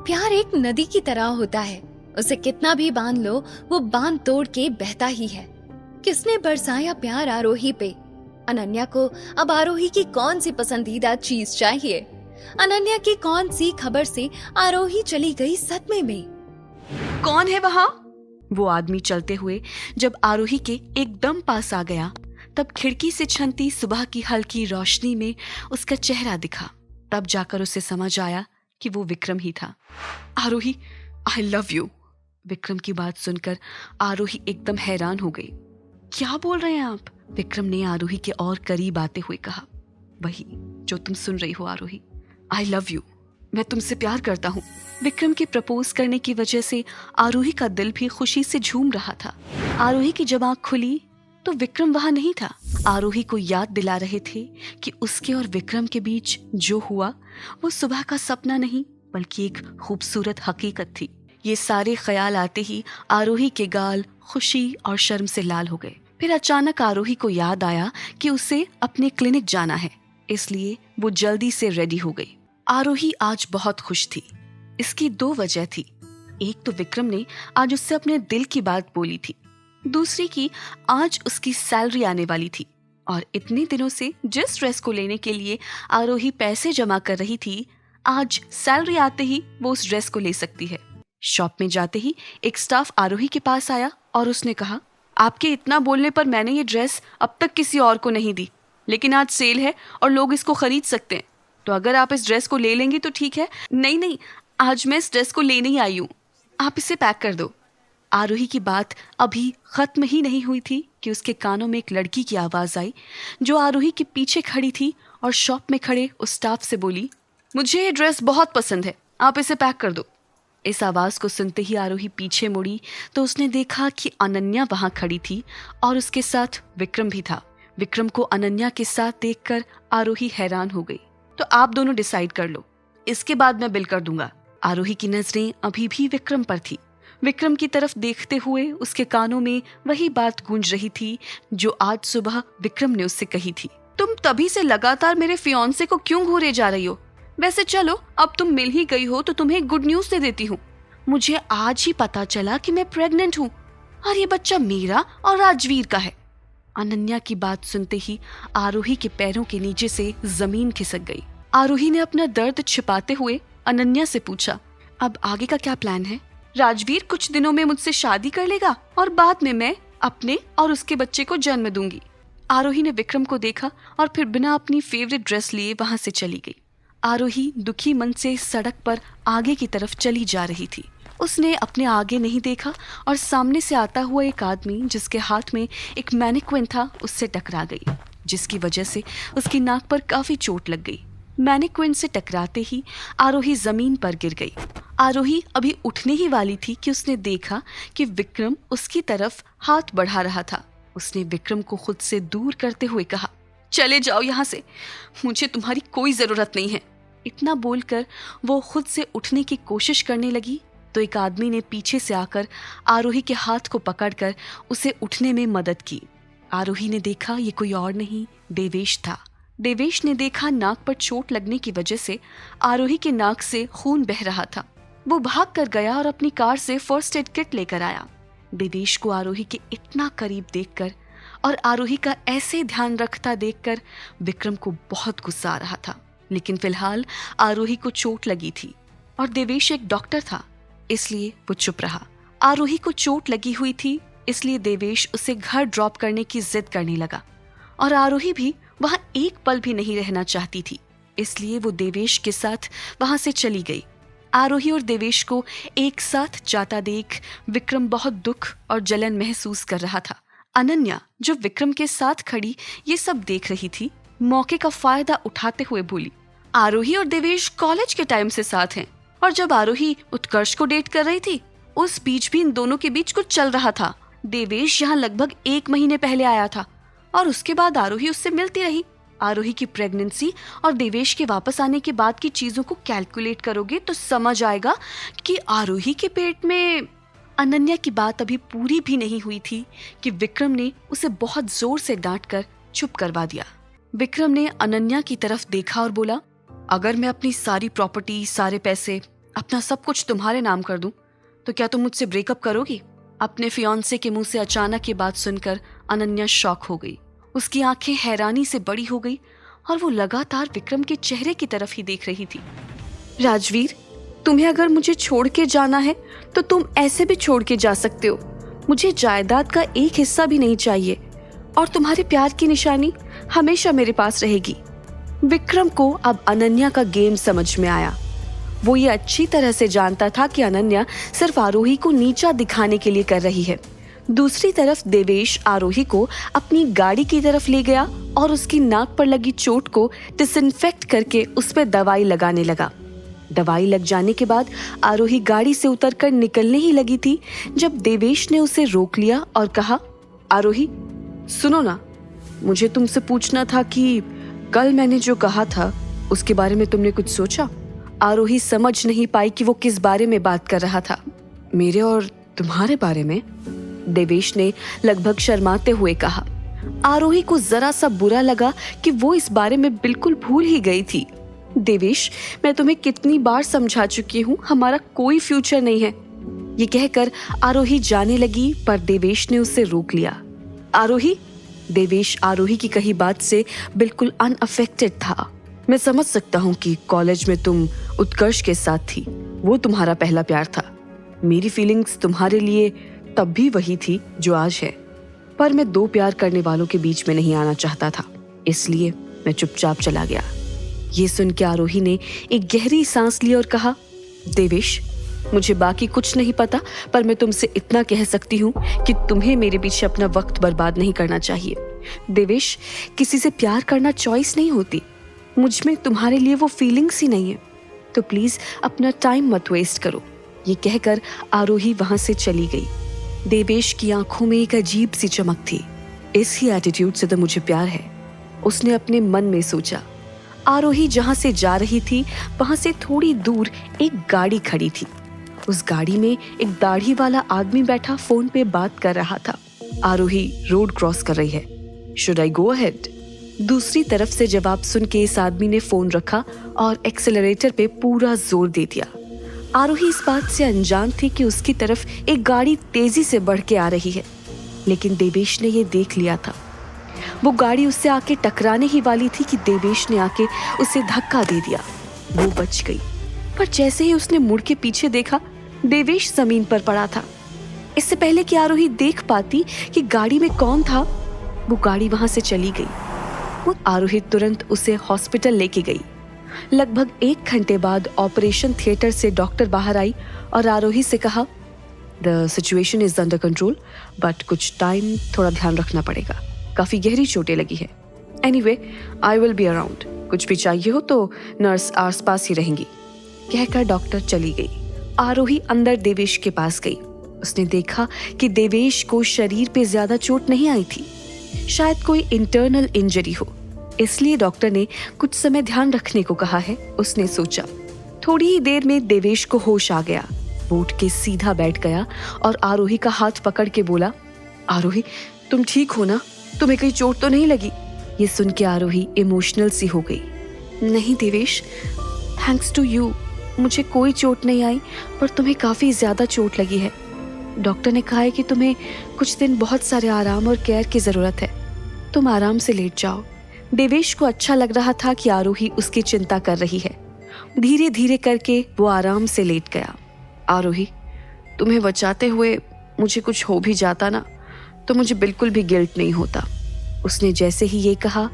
प्यार एक नदी की तरह होता है, उसे कितना भी बांध लो वो बांध तोड़ के बहता ही है। किसने बरसाया प्यार आरोही पे? अनन्या को अब आरोही की कौन सी पसंदीदा चीज चाहिए? अनन्या की कौन सी खबर से आरोही चली गई सदमे में? कौन है वहां? वो आदमी चलते हुए जब आरोही के एकदम पास आ गया तब खिड़की से छनती सुबह की हल्की रोशनी में उसका चेहरा दिखा। तब जाकर उसे समझ आया कि वो विक्रम ही था। आरोही, आई लव यू। विक्रम की बात सुनकर आरोही एकदम हैरान हो गई। क्या बोल रहे हैं आप? विक्रम ने आरोही के और करीब आते हुए कहा। वही जो तुम सुन रही हो आरोही, आई लव यू। मैं तुमसे प्यार करता हूँ। विक्रम के प्रपोज करने की वजह से आरोही का दिल भी खुशी से झूम रहा था। आरोही की जब आंख खुली तो विक्रम वहां नहीं था। आरोही को याद दिला रहे थे कि उसके और विक्रम के बीच जो हुआ वो सुबह का सपना नहीं बल्कि एक खूबसूरत हकीकत थी। ये सारे ख्याल आते ही आरोही के गाल खुशी और शर्म से लाल हो गए। फिर अचानक आरोही को याद आया कि उसे अपने क्लिनिक जाना है, इसलिए वो जल्दी से रेडी हो गई। आरोही आज बहुत खुश थी। इसकी दो वजह थी। एक तो विक्रम ने आज उससे अपने दिल की बात बोली थी, दूसरी की आज उसकी सैलरी आने वाली थी और इतने दिनों से जिस ड्रेस को लेने के लिए आरोही पैसे जमा कर रही थी, आज सैलरी आते ही वो उस ड्रेस को ले सकती है। शॉप में जाते ही एक स्टाफ आरोही के पास आया और उसने कहा, आपके इतना बोलने पर मैंने ये ड्रेस अब तक किसी और को नहीं दी, लेकिन आज सेल है और लोग इसको खरीद सकते हैं, तो अगर आप इस ड्रेस को ले लेंगी तो ठीक है। नहीं, आज मैं इस ड्रेस को लेने ही आई हूँ, आप इसे पैक कर दो। आरोही की बात अभी खत्म ही नहीं हुई थी कि उसके कानों में एक लड़की की आवाज आई जो आरोही के पीछे खड़ी थी और शॉप में खड़े उस स्टाफ से बोली, मुझे ये ड्रेस बहुत पसंद है, आप इसे पैक कर दो। इस आवाज को सुनते ही आरोही पीछे मुड़ी तो उसने देखा कि अनन्या वहां खड़ी थी और उसके साथ विक्रम भी था। विक्रम को अनन्या के साथ देखकर आरोही हैरान हो गई। तो आप दोनों डिसाइड कर लो, इसके बाद मैं बिल कर दूंगा। आरोही की नजरें अभी भी विक्रम पर थी। विक्रम की तरफ देखते हुए उसके कानों में वही बात गूंज रही थी जो आज सुबह विक्रम ने उससे कही थी, तुम तभी से लगातार मेरे फियांसे को क्यों घूरे जा रही हो? वैसे चलो, अब तुम मिल ही गई हो तो तुम्हें एक गुड न्यूज दे देती हूँ। मुझे आज ही पता चला कि मैं प्रेग्नेंट हूँ और ये बच्चा मेरा और राजवीर का है। अनन्या की बात सुनते ही आरोही के पैरों के नीचे से जमीन खिसक गई। आरोही ने अपना दर्द छिपाते हुए अनन्या से पूछा, अब आगे का क्या प्लान है? राजवीर कुछ दिनों में मुझसे शादी कर लेगा और बाद में मैं अपने और उसके बच्चे को जन्म दूंगी। आरोही ने विक्रम को देखा और फिर बिना अपनी फेवरेट ड्रेस लिए वहां से चली गई। आरोही दुखी मन से सड़क पर आगे की तरफ चली जा रही थी। उसने अपने आगे नहीं देखा और सामने से आता हुआ एक आदमी जिसके हाथ में एक मैनिक्विन था उससे टकरा गई, जिसकी वजह से उसकी नाक पर काफी चोट लग गई। मैनिक्विन से टकराते ही आरोही जमीन पर गिर गई। आरोही अभी उठने ही वाली थी कि उसने देखा कि विक्रम उसकी तरफ हाथ बढ़ा रहा था। उसने विक्रम को खुद से दूर करते हुए कहा, चले जाओ यहाँ से, मुझे तुम्हारी कोई जरूरत नहीं है। इतना बोलकर वो खुद से उठने की कोशिश करने लगी तो एक आदमी ने पीछे से आकर आरोही के हाथ को पकड़कर उसे उठने में मदद की। आरोही ने देखा ये कोई और नहीं, देवेश था। देवेश ने देखा नाक पर चोट लगने की वजह से आरोही के नाक से खून बह रहा था। वो भाग कर गया और अपनी कार से फर्स्ट एड किट लेकर आया। देवेश को आरोही के इतना करीब देखकर और आरोही का ऐसे ध्यान रखता देखकर विक्रम को बहुत गुस्सा आ रहा था, लेकिन फिलहाल आरोही को चोट लगी थी और देवेश एक डॉक्टर था, इसलिए वो चुप रहा। आरोही को चोट लगी हुई थी, इसलिए देवेश उसे घर ड्रॉप करने की जिद करने लगा और आरोही भी वहां एक पल भी नहीं रहना चाहती थी, इसलिए वो देवेश के साथ वहां से चली गई। आरोही और देवेश को एक साथ जाता देख विक्रम बहुत दुख और जलन महसूस कर रहा था। अनन्या जो विक्रम के साथ खड़ी ये सब देख रही थी, मौके का फायदा उठाते हुए बोली, आरोही और देवेश कॉलेज के टाइम से साथ हैं और जब आरोही उत्कर्ष को डेट कर रही थी उस बीच भी इन दोनों के बीच कुछ चल रहा था। देवेश यहाँ लगभग 1 महीने पहले आया था और उसके बाद आरोही उससे मिलती रही। आरोही की प्रेगनेंसी और देवेश के वापस आने के बाद की चीजों को कैलकुलेट करोगे तो समझ आएगा कि आरोही के पेट में। अनन्या की बात अभी पूरी भी नहीं हुई थी कि विक्रम ने उसे बहुत जोर से डांट कर चुप करवा दिया। विक्रम ने अनन्या की तरफ देखा और बोला, अगर मैं अपनी सारी प्रॉपर्टी, सारे पैसे अपना सब कुछ तुम्हारे नाम कर दूं तो क्या तुम मुझसे ब्रेकअप करोगी? अपने फियांसे के मुंह से अचानक ये बात सुनकर अनन्या शॉक हो गई। उसकी आंखें हैरानी से बड़ी हो गई और वो लगातार विक्रम के चेहरे की तरफ ही देख रही थी। राजवीर, तुम्हें अगर मुझे छोड़ के जाना है तो तुम ऐसे भी छोड़ के जा सकते हो। मुझे जायदाद का एक हिस्सा भी नहीं चाहिए और तुम्हारे प्यार की निशानी हमेशा मेरे पास रहेगी। विक्रम को अब अनन्या का गेम समझ में आया। वो ये अच्छी तरह से जानता था कि अनन्या सिर्फ आरोही को नीचा दिखाने के लिए कर रही है। दूसरी तरफ देवेश आरोही को अपनी गाड़ी की तरफ ले गया और उसकी नाक पर लगी चोट को डिसइंफेक्ट करके उस पर दवाई लगाने लगा। दवाई लग जाने के बाद आरोही गाड़ी से उतरकर निकलने ही लगी थी जब देवेश ने उसे रोक लिया और कहा, आरोही सुनो ना, मुझे तुमसे पूछना था कि कल मैंने जो कहा था उसके बारे में तुमने कुछ सोचा? आरोही समझ नहीं पाई कि वो किस बारे में बात कर रहा था। मेरे और तुम्हारे बारे में? देवेश ने लगभग शर्माते हुए कहा। आरोही को जरा सा बुरा लगा कि वो इस बारे में बिल्कुल भूल ही गई थी। देवेश, मैं तुम्हें कितनी बार समझा चुकी हूँ, हमारा कोई फ्यूचर नहीं है। ये कहकर आरोही जाने लगी पर देवेश ने उसे रोक लिया। आरोही, देवेश आरोही की कही बात से बिल्कुल अनअफेक्टेड था। मैं समझ सकता हूँ कि कॉलेज में तुम उत्कर्ष के साथ थी, वो तुम्हारा पहला प्यार था। मेरी फीलिंग्स तुम्हारे लिए तब भी वही थी जो आज है, पर मैं दो प्यार करने वालों के बीच में नहीं आना चाहता था, इसलिए मैं चुपचाप चला गया। ये सुन के आरोही ने एक गहरी सांस ली और कहा, देवेश, मुझे बाकी कुछ नहीं पता, पर मैं तुमसे इतना कह सकती हूँ कि तुम्हें मेरे पीछे अपना वक्त बर्बाद नहीं करना चाहिए। देवेश, किसी से प्यार करना चॉइस नहीं होती। मुझ में तुम्हारे लिए वो फीलिंग्स ही नहीं है, तो प्लीज अपना टाइम मत वेस्ट करो। ये कहकर आरोही वहां से चली गई। देवेश की आंखों में एक अजीब सी चमक थी। इस ही एटीट्यूड से तो मुझे प्यार है, उसने अपने मन में सोचा। आरोही जहां से जा रही थी वहां से थोड़ी दूर एक गाड़ी खड़ी थी। उस गाड़ी में एक दाढ़ी वाला आदमी बैठा फोन पे बात कर रहा था। आरोही रोड क्रॉस कर रही है, शुड आई गो अहेड? दूसरी तरफ से जवाब सुन के इस आदमी ने फोन रखा और एक्सेलरेटर पे पूरा जोर दे दिया। आरोही इस बात से अनजान थी कि उसकी तरफ एक गाड़ी तेजी से बढ़ के आ रही है, लेकिन देवेश ने ये देख लिया था। वो गाड़ी उससे आके टकराने ही वाली थी कि देवेश ने आके उसे धक्का दे दिया। वो बच गई, पर जैसे ही उसने मुड़ के पीछे देखा, देवेश जमीन पर पड़ा था। इससे पहले कि आरोही देख पाती कि गाड़ी में कौन था, वो गाड़ी वहां से चली गई। वो आरोही तुरंत उसे हॉस्पिटल लेके गई। लगभग 1 घंटे बाद ऑपरेशन थिएटर से डॉक्टर बाहर आई और आरोही से कहा, the situation is under control, but कुछ टाइम थोड़ा ध्यान रखना पड़ेगा, काफी गहरी चोटें लगी है। Anyway, I will be around, कुछ भी चाहिए हो तो नर्स आस पास ही रहेंगी। कहकर डॉक्टर चली गई। आरोही अंदर देवेश के पास गई। उसने देखा कि देवेश को शरीर पे ज्यादा चोट नहीं आई थी, शायद कोई इंटरनल इंजरी हो, इसलिए डॉक्टर ने कुछ समय ध्यान रखने को कहा है। उसने सोचा। थोड़ी ही देर में देवेश को होश आ गया। वो उठ के सीधा बैठ गया और आरोही का हाथ पकड़ के बोला, आरोही तुम ठीक हो ना? तुम्हें कहीं चोट तो नहीं लगी? ये सुन के आरोही इमोशनल सी हो गई। नहीं देवेश, थैंक्स टू यू, मुझे कोई चोट नहीं आई, पर तुम्हें काफी ज्यादा चोट लगी है। डॉक्टर ने कहा है कि तुम्हें कुछ दिन बहुत सारे आराम और केयर की जरूरत है, तुम आराम से लेट जाओ। देवेश को अच्छा लग रहा था कि आरोही उसकी चिंता कर रही है। धीरे धीरे करके वो आराम से लेट गया। आरोही, तुम्हें बचाते हुए मुझे कुछ हो भी जाता ना तो मुझे बिल्कुल भी गिल्ट नहीं होता। उसने जैसे ही ये कहा,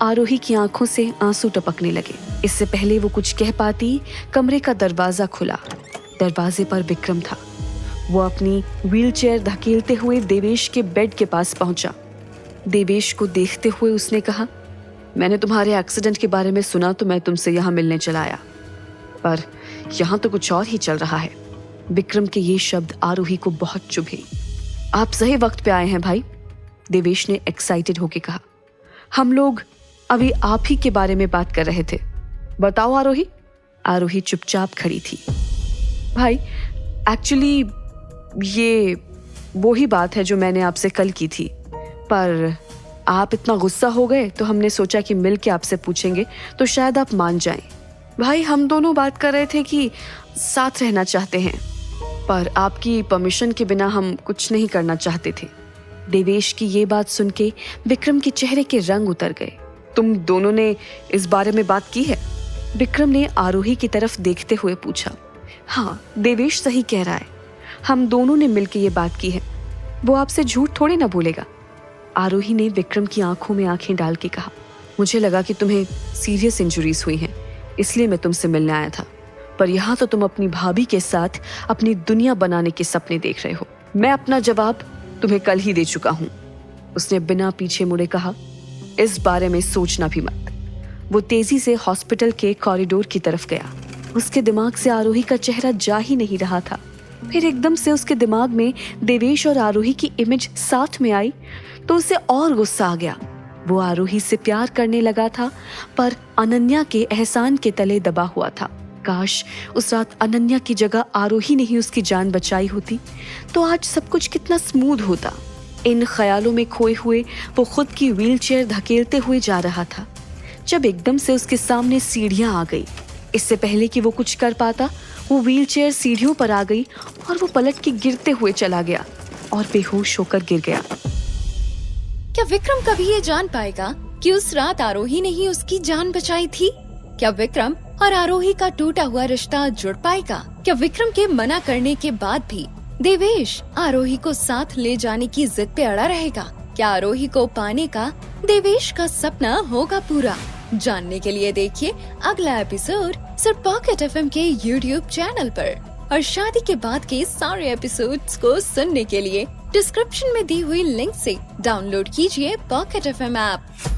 आरोही की आंखों से आंसू टपकने लगे। इससे पहले वो कुछ कह पाती, कमरे का दरवाजा खुला। दरवाजे पर विक्रम था। वो अपनी व्हीलचेयर धकेलते हुए देवेश के बेड के पास पहुंचा। देवेश को देखते हुए उसने कहा, मैंने तुम्हारे एक्सीडेंट के बारे में सुना तो मैं तुमसे यहाँ मिलने चला आया, पर यहाँ तो कुछ और ही चल रहा है। विक्रम के ये शब्द आरोही को बहुत चुभे। आप सही वक्त पे आए हैं भाई, देवेश ने एक्साइटेड होके कहा। हम लोग अभी आप ही के बारे में बात कर रहे थे, बताओ आरोही। आरोही चुपचाप खड़ी थी। भाई एक्चुअली ये वो ही बात है जो मैंने आपसे कल की थी, पर आप इतना गुस्सा हो गए तो हमने सोचा कि मिल के आपसे पूछेंगे तो शायद आप मान जाएं। भाई हम दोनों बात कर रहे थे कि साथ रहना चाहते हैं, पर आपकी परमिशन के बिना हम कुछ नहीं करना चाहते थे। देवेश की ये बात सुन के विक्रम के चेहरे के रंग उतर गए। तुम दोनों ने इस बारे में बात की है? विक्रम ने आरोही की तरफ देखते हुए पूछा। हाँ, देवेश सही कह रहा है, हम दोनों ने मिलकर ये बात की है। वो आपसे झूठ थोड़ी ना बोलेगा। आरोही ने विक्रम की आंखों में आंखें डाल के कहा। मुझे लगा कि तुम्हें सीरियस इंजरीज हुई हैं, इसलिए मैं तुमसे मिलने आया था, पर यहाँ तो तुम अपनी भाभी के साथ अपनी दुनिया बनाने के सपने देख रहे हो। मैं अपना जवाब तुम्हें कल ही दे चुका हूँ। उसने बिना पीछे मुड़े कहा, इस बारे में सोचना भी मत। वो तेजी से हॉस्पिटल के कॉरिडोर की तरफ गया। उसके दिमाग से आरोही का चेहरा जा ही नहीं रहा था। फिर एकदम से उसके दिमाग में देवेश और आरोही की इमेज साथ में आई तो उसे और गुस्सा आ गया। वो आरोही से प्यार करने लगा था, पर अनन्या के एहसान के तले दबा हुआ था। काश उस रात अनन्या की जगह आरोही ने ही उसकी जान बचाई होती तो आज सब कुछ कितना स्मूथ होता। इन ख्यालों में खोए हुए वो खुद की व्हीलचेयर धकेलते हुए जा रहा था जब एकदम से उसके सामने सीढ़ियां आ गई। इससे पहले कि वो कुछ कर पाता, वो व्हीलचेयर सीढ़ियों पर आ गई और वो पलट के गिरते हुए चला गया और बेहोश होकर गिर गया। क्या विक्रम कभी ये जान पाएगा कि उस रात आरोही ने ही उसकी जान बचाई थी? क्या विक्रम और आरोही का टूटा हुआ रिश्ता जुड़ पाएगा? क्या विक्रम के मना करने के बाद भी देवेश आरोही को साथ ले जाने की जिद पे अड़ा रहेगा? क्या आरोही को पाने का देवेश का सपना होगा पूरा? जानने के लिए देखिए अगला एपिसोड सिर्फ पॉकेट एफएम के YouTube चैनल पर। और शादी के बाद के सारे एपिसोड्स को सुनने के लिए डिस्क्रिप्शन में दी हुई लिंक से डाउनलोड कीजिए पॉकेट एफएम ऐप।